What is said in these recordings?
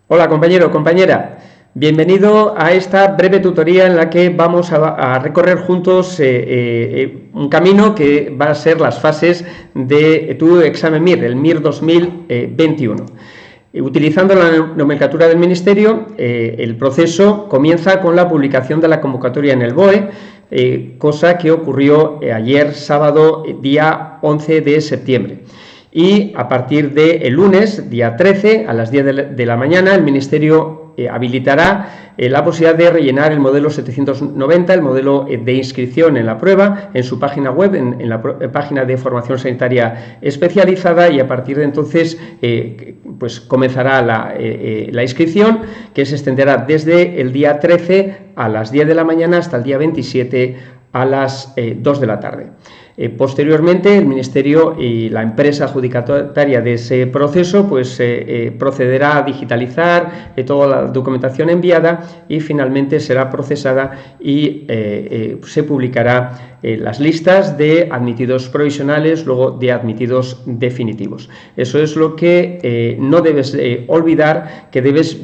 Hola compañero, compañera, bienvenido a esta breve tutoría en la que vamos a recorrer juntos un camino que va a ser las fases de tu examen MIR, el MIR 2021. Utilizando la nomenclatura del Ministerio, el proceso comienza con la publicación de la convocatoria en el BOE, cosa que ocurrió ayer sábado, día 11 de septiembre. Y a partir del lunes, día 13, a las 10 de la mañana, el Ministerio habilitará la posibilidad de rellenar el modelo 790, el modelo de inscripción en la prueba, en su página web, en la página de formación sanitaria especializada, y a partir de entonces pues comenzará la inscripción, que se extenderá desde el día 13 a las 10 de la mañana hasta el día 27 a las 2 de la tarde. Posteriormente, el Ministerio y la empresa adjudicataria de ese proceso pues, procederá a digitalizar toda la documentación enviada y finalmente será procesada y se publicará las listas de admitidos provisionales, luego de admitidos definitivos. Eso es lo que no debes olvidar, que debes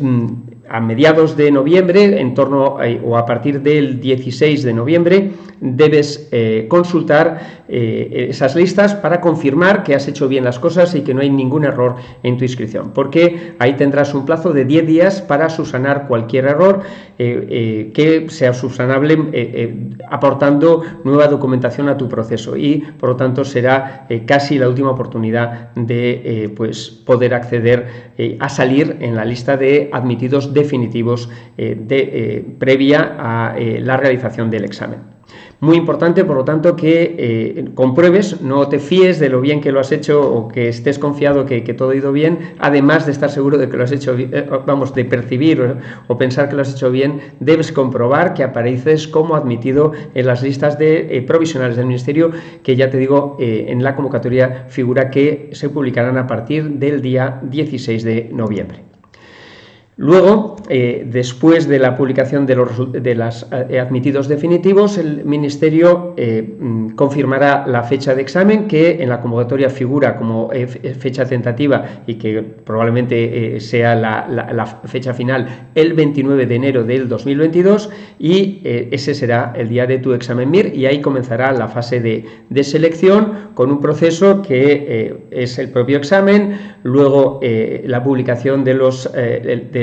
a mediados de noviembre, en torno o a partir del 16 de noviembre, debes consultar esas listas para confirmar que has hecho bien las cosas y que no hay ningún error en tu inscripción, porque ahí tendrás un plazo de 10 días para subsanar cualquier error que sea subsanable aportando nueva documentación a tu proceso, y por lo tanto será casi la última oportunidad de pues poder acceder a salir en la lista de admitidos definitivos previa a la realización del examen. Muy importante, por lo tanto, que compruebes, no te fíes de lo bien que lo has hecho o que estés confiado que todo ha ido bien, además de estar seguro de que lo has hecho bien, de percibir o pensar que lo has hecho bien, debes comprobar que apareces como admitido en las listas de provisionales del Ministerio, que ya te digo, en la convocatoria figura que se publicarán a partir del día 16 de noviembre. Luego, después de la publicación de los admitidos definitivos, el Ministerio confirmará la fecha de examen, que en la convocatoria figura como fecha tentativa y que probablemente sea la fecha final, el 29 de enero del 2022, y ese será el día de tu examen MIR, y ahí comenzará la fase de selección con un proceso que es el propio examen, luego la publicación de los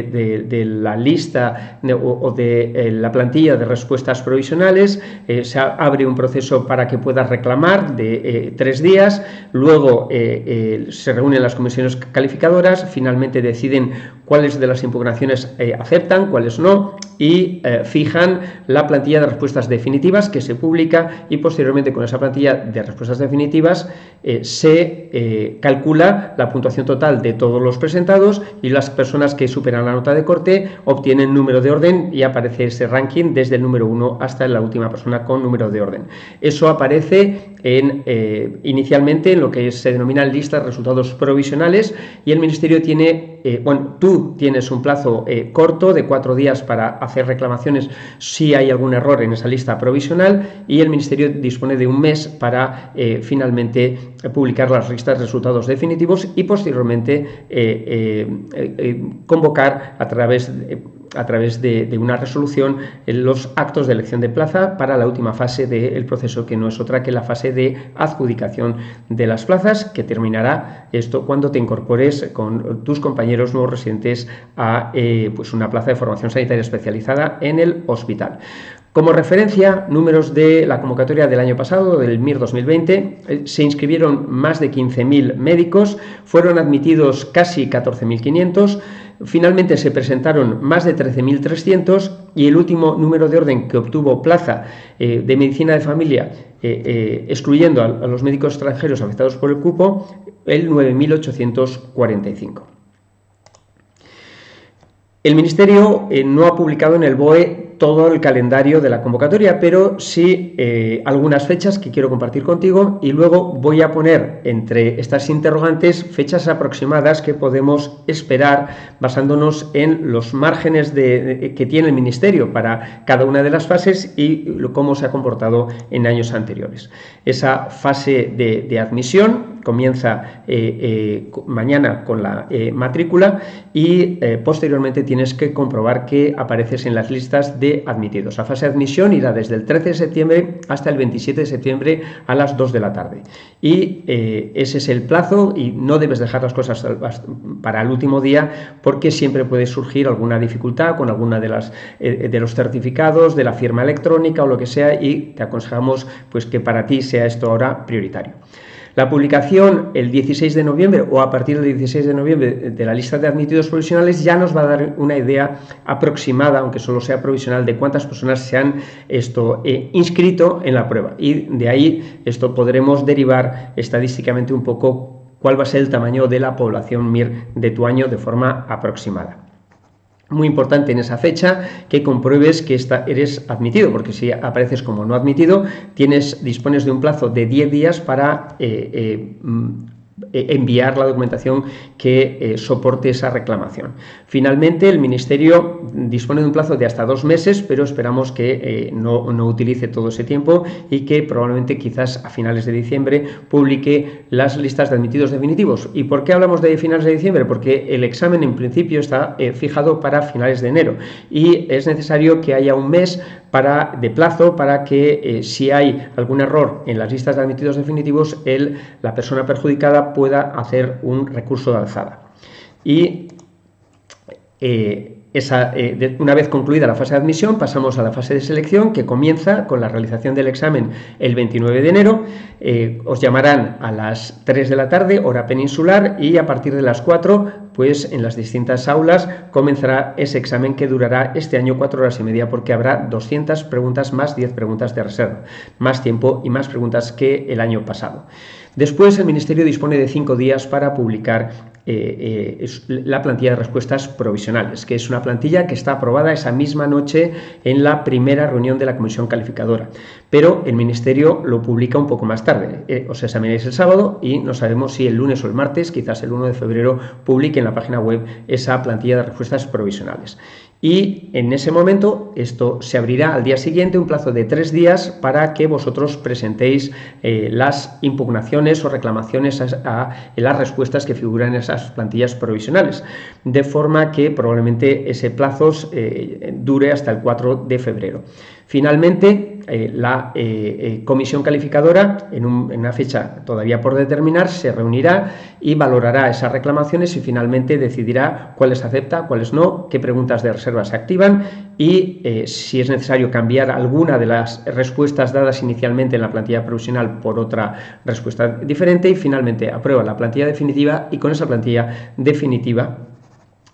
de la lista o de la plantilla de respuestas provisionales. Se abre un proceso para que puedas reclamar de 3 días, luego se reúnen las comisiones calificadoras, finalmente deciden cuáles de las impugnaciones aceptan, cuáles no, y fijan la plantilla de respuestas definitivas, que se publica, y posteriormente con esa plantilla de respuestas definitivas se calcula la puntuación total de todos los presentados, y las personas que superan la nota de corte obtienen número de orden y aparece ese ranking desde el número 1 hasta la última persona con número de orden. Eso aparece inicialmente en lo que se denominan listas de resultados provisionales, y el Ministerio tiene, tú tienes un plazo corto de 4 días para hacer reclamaciones si hay algún error en esa lista provisional, y el Ministerio dispone de un mes para finalmente publicar las listas de resultados definitivos y posteriormente convocar a través de una resolución los actos de elección de plaza para la última fase del proceso, que no es otra que la fase de adjudicación de las plazas, que terminará esto cuando te incorpores con tus compañeros nuevos residentes a pues una plaza de formación sanitaria especializada en el hospital. Como referencia, números de la convocatoria del año pasado, del MIR 2020, se inscribieron más de 15.000 médicos, fueron admitidos casi 14.500, finalmente se presentaron más de 13.300, y el último número de orden que obtuvo plaza de medicina de familia, excluyendo a los médicos extranjeros afectados por el cupo, el 9.845. El Ministerio no ha publicado en el BOE todo el calendario de la convocatoria, pero sí algunas fechas que quiero compartir contigo, y luego voy a poner entre estas interrogantes fechas aproximadas que podemos esperar basándonos en los márgenes que tiene el Ministerio para cada una de las fases y cómo se ha comportado en años anteriores. Esa fase de admisión comienza mañana con la matrícula y posteriormente tienes que comprobar que apareces en las listas de admitidos. La fase de admisión irá desde el 13 de septiembre hasta el 27 de septiembre a las 2 de la tarde. Y ese es el plazo, y no debes dejar las cosas para el último día, porque siempre puede surgir alguna dificultad con alguna de los certificados, de la firma electrónica o lo que sea, y te aconsejamos pues que para ti sea esto ahora prioritario. La publicación el 16 de noviembre o a partir del 16 de noviembre de la lista de admitidos provisionales ya nos va a dar una idea aproximada, aunque solo sea provisional, de cuántas personas se han inscrito en la prueba, y de ahí podremos derivar estadísticamente un poco cuál va a ser el tamaño de la población MIR de tu año de forma aproximada. Muy importante en esa fecha que compruebes que eres admitido, porque si apareces como no admitido, dispones de un plazo de 10 días para enviar la documentación que soporte esa reclamación. Finalmente, el Ministerio dispone de un plazo de hasta 2 meses, pero esperamos que no utilice todo ese tiempo y que probablemente quizás a finales de diciembre publique las listas de admitidos definitivos. ¿Y por qué hablamos de finales de diciembre? Porque el examen en principio está fijado para finales de enero y es necesario que haya un mes de plazo para que si hay algún error en las listas de admitidos definitivos, la persona perjudicada pueda hacer un recurso de alzada. Y una vez concluida la fase de admisión, pasamos a la fase de selección, que comienza con la realización del examen el 29 de enero. Os llamarán a las 3 de la tarde, hora peninsular, y a partir de las 4, pues en las distintas aulas comenzará ese examen, que durará este año 4 horas y media, porque habrá 200 preguntas más 10 preguntas de reserva, más tiempo y más preguntas que el año pasado. Después, el Ministerio dispone de 5 días para publicar la plantilla de respuestas provisionales, que es una plantilla que está aprobada esa misma noche en la primera reunión de la comisión calificadora, pero el Ministerio lo publica un poco más tarde. Os examináis el sábado y no sabemos si el lunes o el martes, quizás el 1 de febrero, publique en la página web esa plantilla de respuestas provisionales. Y en ese momento esto se abrirá al día siguiente, un plazo de 3 días para que vosotros presentéis las impugnaciones o reclamaciones a las respuestas que figuran en esas plantillas provisionales, de forma que probablemente ese plazo dure hasta el 4 de febrero. Finalmente, la comisión calificadora, en una fecha todavía por determinar, se reunirá y valorará esas reclamaciones y finalmente decidirá cuáles acepta, cuáles no, qué preguntas de reserva se activan y si es necesario cambiar alguna de las respuestas dadas inicialmente en la plantilla provisional por otra respuesta diferente, y finalmente aprueba la plantilla definitiva, y con esa plantilla definitiva,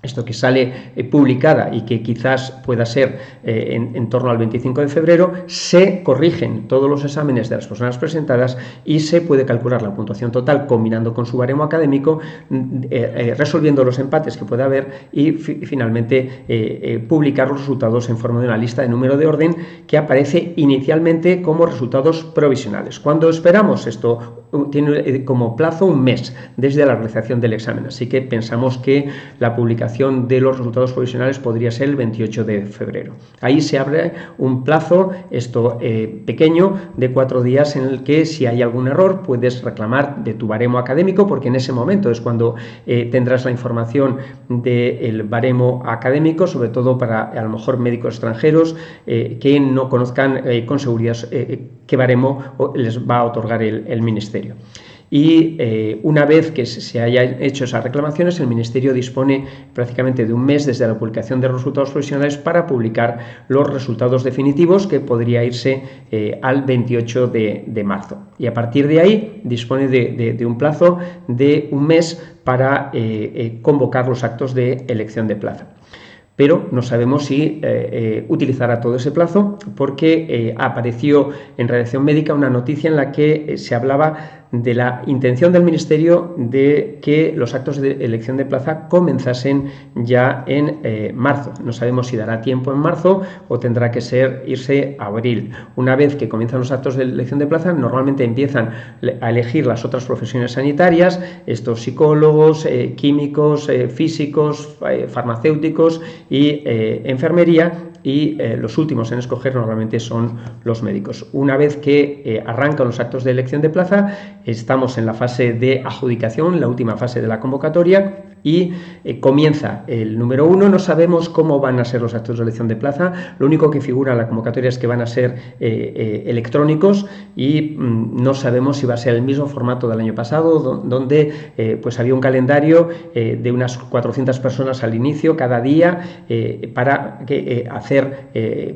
esto que sale publicada y que quizás pueda ser en torno al 25 de febrero, se corrigen todos los exámenes de las personas presentadas y se puede calcular la puntuación total combinando con su baremo académico, resolviendo los empates que pueda haber y finalmente publicar los resultados en forma de una lista de número de orden que aparece inicialmente como resultados provisionales. ¿Cuándo esperamos esto? Tiene como plazo un mes desde la realización del examen, así que pensamos que la publicación de los resultados provisionales podría ser el 28 de febrero. Ahí se abre un plazo pequeño de 4 días en el que, si hay algún error, puedes reclamar de tu baremo académico, porque en ese momento es cuando tendrás la información del baremo académico, sobre todo para a lo mejor médicos extranjeros que no conozcan con seguridad qué baremo les va a otorgar el Ministerio. Y una vez que se hayan hecho esas reclamaciones, el Ministerio dispone prácticamente de un mes desde la publicación de los resultados provisionales para publicar los resultados definitivos, que podría irse al 28 de marzo. Y a partir de ahí dispone de un plazo de un mes para convocar los actos de elección de plaza. Pero no sabemos si utilizará todo ese plazo, porque apareció en Redacción Médica una noticia en la que se hablaba de la intención del Ministerio de que los actos de elección de plaza comenzasen ya en marzo. No sabemos si dará tiempo en marzo o tendrá que irse a abril. Una vez que comienzan los actos de elección de plaza, normalmente empiezan a elegir las otras profesiones sanitarias, estos psicólogos, químicos, físicos, farmacéuticos y enfermería, y los últimos en escoger normalmente son los médicos. Una vez que arrancan los actos de elección de plaza, estamos en la fase de adjudicación, la última fase de la convocatoria, y comienza el número 1. No sabemos cómo van a ser los actos de elección de plaza, lo único que figura en la convocatoria es que van a ser electrónicos, y no sabemos si va a ser el mismo formato del año pasado, donde pues había un calendario de unas 400 personas al inicio cada día para hacer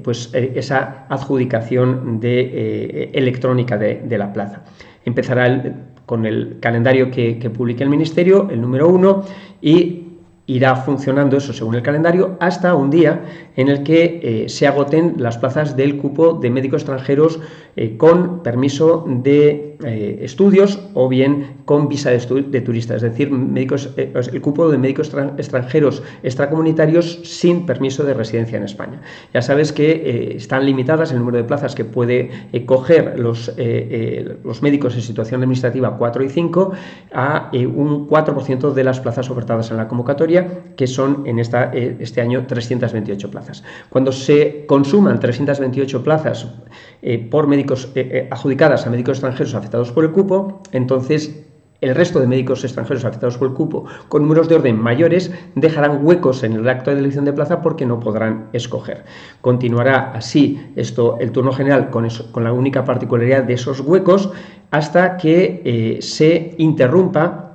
pues esa adjudicación electrónica de la plaza. Empezará con el calendario que publique el Ministerio, el número 1, y irá funcionando eso según el calendario hasta un día en el que se agoten las plazas del cupo de médicos extranjeros con permiso de estudios o bien con visa de turista, es decir, el cupo de médicos extranjeros extracomunitarios sin permiso de residencia en España. Ya sabes que están limitadas el número de plazas que puede coger los médicos en situación administrativa 4 y 5 a un 4% de las plazas ofertadas en la convocatoria, que son en este año 328 plazas. Cuando se consuman 328 plazas por médicos adjudicadas a médicos extranjeros afectados por el cupo, entonces el resto de médicos extranjeros afectados por el cupo con números de orden mayores dejarán huecos en el acto de elección de plaza porque no podrán escoger. Continuará así el turno general con la única particularidad de esos huecos hasta que se interrumpa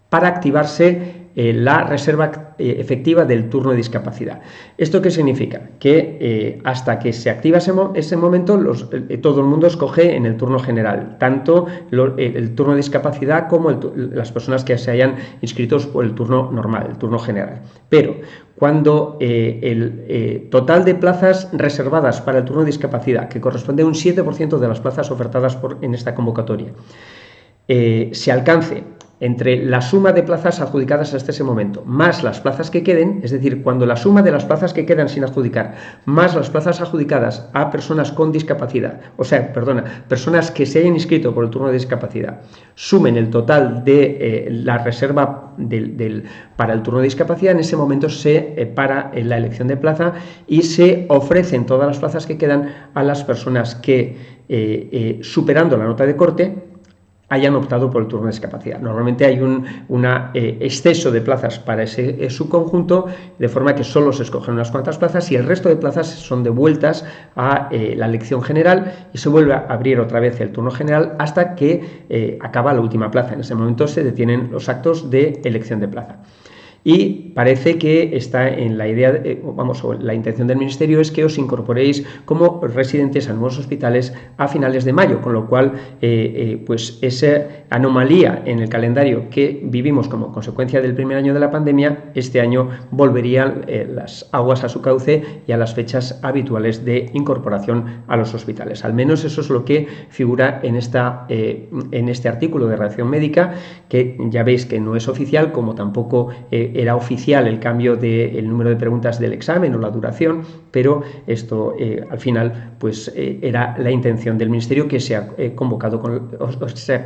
para activarse la reserva efectiva del turno de discapacidad. ¿Esto qué significa? Que hasta que se activa ese momento todo el mundo escoge en el turno general, tanto el turno de discapacidad como las personas que se hayan inscrito por el turno normal, el turno general. Pero cuando el total de plazas reservadas para el turno de discapacidad, que corresponde a un 7% de las plazas ofertadas en esta convocatoria, se alcance entre la suma de plazas adjudicadas hasta ese momento, más las plazas que queden, es decir, cuando la suma de las plazas que quedan sin adjudicar, más las plazas adjudicadas a personas con discapacidad, personas que se hayan inscrito por el turno de discapacidad, sumen el total de la reserva para el turno de discapacidad, en ese momento se para la elección de plaza y se ofrecen todas las plazas que quedan a las personas que, superando la nota de corte, hayan optado por el turno de discapacidad. Normalmente hay un exceso de plazas para ese subconjunto, de forma que solo se escogen unas cuantas plazas y el resto de plazas son devueltas a la elección general y se vuelve a abrir otra vez el turno general hasta que acaba la última plaza. En ese momento se detienen los actos de elección de plaza. Y parece que está en la idea, la intención del Ministerio es que os incorporéis como residentes a nuevos hospitales a finales de mayo, con lo cual, pues esa anomalía en el calendario que vivimos como consecuencia del primer año de la pandemia, este año volverían las aguas a su cauce y a las fechas habituales de incorporación a los hospitales. Al menos eso es lo que figura en este artículo de Redacción Médica, que ya veis que no es oficial, como tampoco era oficial el cambio del número de preguntas del examen o la duración, pero esto al final pues era la intención del Ministerio, que se ha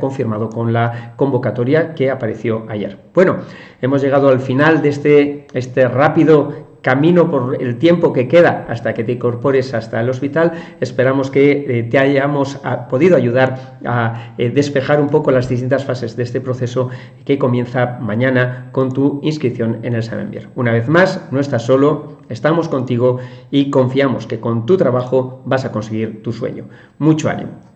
confirmado con la convocatoria que apareció ayer. Bueno, hemos llegado al final de este rápido camino por el tiempo que queda hasta que te incorpores hasta el hospital. Esperamos que te hayamos podido ayudar a despejar un poco las distintas fases de este proceso que comienza mañana con tu inscripción en el Examenbier. Una vez más, no estás solo, estamos contigo y confiamos que con tu trabajo vas a conseguir tu sueño. Mucho ánimo.